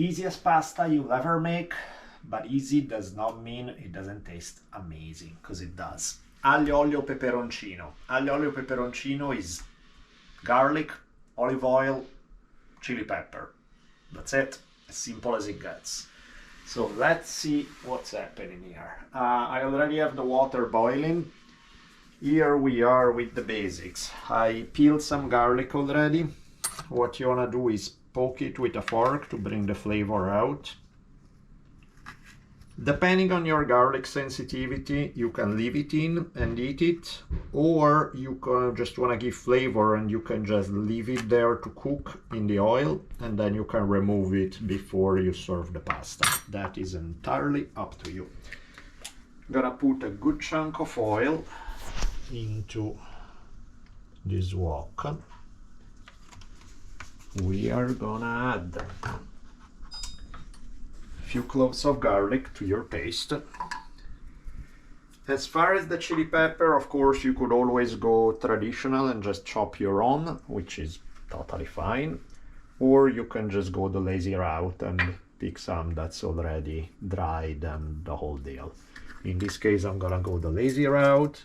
Easiest pasta you'll ever make, but easy does not mean it doesn't taste amazing, because it does. Aglio, olio, peperoncino. Aglio, olio, peperoncino is garlic, olive oil, chili pepper. That's it, as simple as it gets. So let's see what's happening here. I already have the water boiling. Here we are with the basics. I peeled some garlic already. What you want to do is poke it with a fork to bring the flavor out. Depending on your garlic sensitivity, you can leave it in and eat it, or you can just want to give flavor and you can just leave it there to cook in the oil, and then you can remove it before you serve the pasta. That is entirely up to you. I'm gonna put a good chunk of oil into this wok. We are gonna add few cloves of garlic to your paste. As far as the chili pepper, of course, you could always go traditional and just chop your own, which is totally fine. Or you can just go the lazy route and pick some that's already dried and the whole deal. In this case, I'm gonna go the lazy route.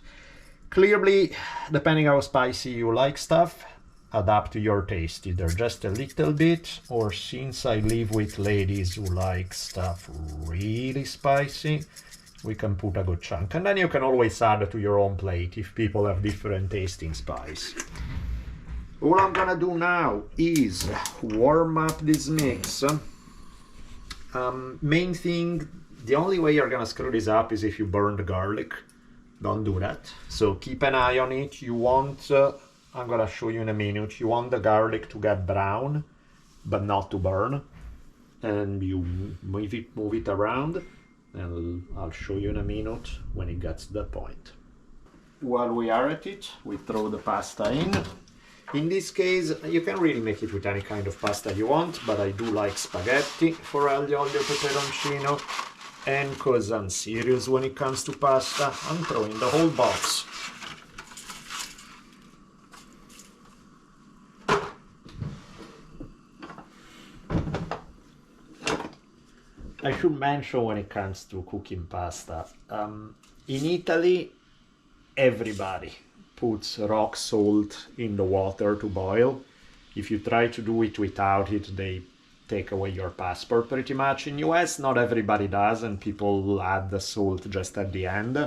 Clearly, depending how spicy you like stuff, adapt to your taste, either just a little bit, or since I live with ladies who like stuff really spicy, we can put a good chunk. And then you can always add to your own plate if people have different tasting spice. All I'm gonna do now is warm up this mix. Main thing, the only way you're gonna screw this up is if you burn the garlic. Don't do that. So keep an eye on it. You want I'm gonna show you in a minute. You want the garlic to get brown, but not to burn. And you move it around, and I'll show you in a minute when it gets to that point. While we are at it, we throw the pasta in. In this case, you can really make it with any kind of pasta you want, but I do like spaghetti for aglio, olio, peperoncino. And because I'm serious when it comes to pasta, I'm throwing the whole box. I should mention when it comes to cooking pasta, in Italy, everybody puts rock salt in the water to boil. If you try to do it without it, they take away your passport pretty much. In US, not everybody does, and people add the salt just at the end.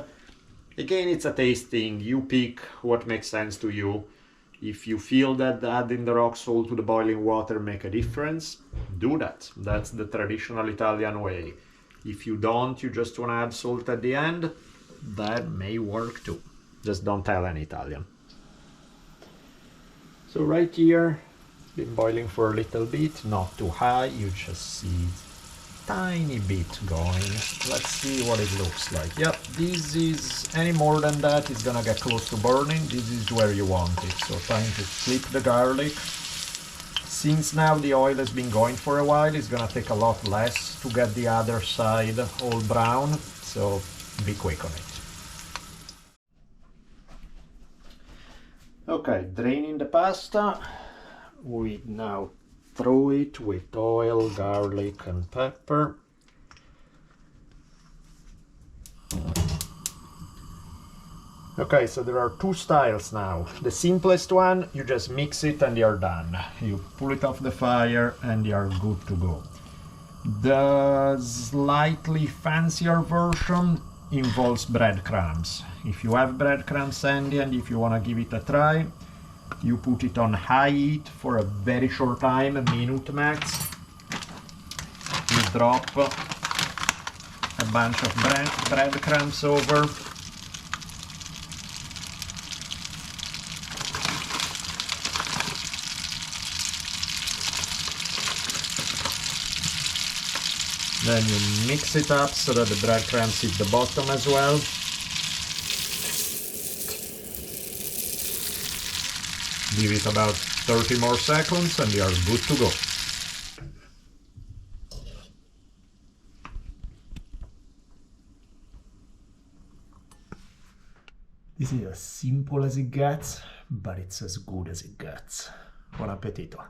Again, it's a taste thing. You pick what makes sense to you. If you feel that adding the rock salt to the boiling water make a difference, do that. That's the traditional Italian way. If you don't, you just want to add salt at the end, that may work too. Just don't tell an Italian. So right here, been boiling for a little bit, not too high, you just see tiny bit going. Let's see what it looks like. Yep, this is, any more than that is gonna get close to burning. This is where you want it. So time to flip the garlic. Since now the oil has been going for a while, it's gonna take a lot less to get the other side all brown, so be quick on it. Okay, draining the pasta. We now throw it with oil, garlic and pepper. Okay, so there are two styles now. The simplest one, you just mix it and you're done. You pull it off the fire and you're good to go. The slightly fancier version involves breadcrumbs. If you have breadcrumbs handy and if you want to give it a try, you put it on high heat for a very short time, a minute max. You drop a bunch of breadcrumbs over. Then you mix it up so that the breadcrumbs hit the bottom as well. Give it about 30 more seconds and you are good to go. This is as simple as it gets, but it's as good as it gets. Buon appetito!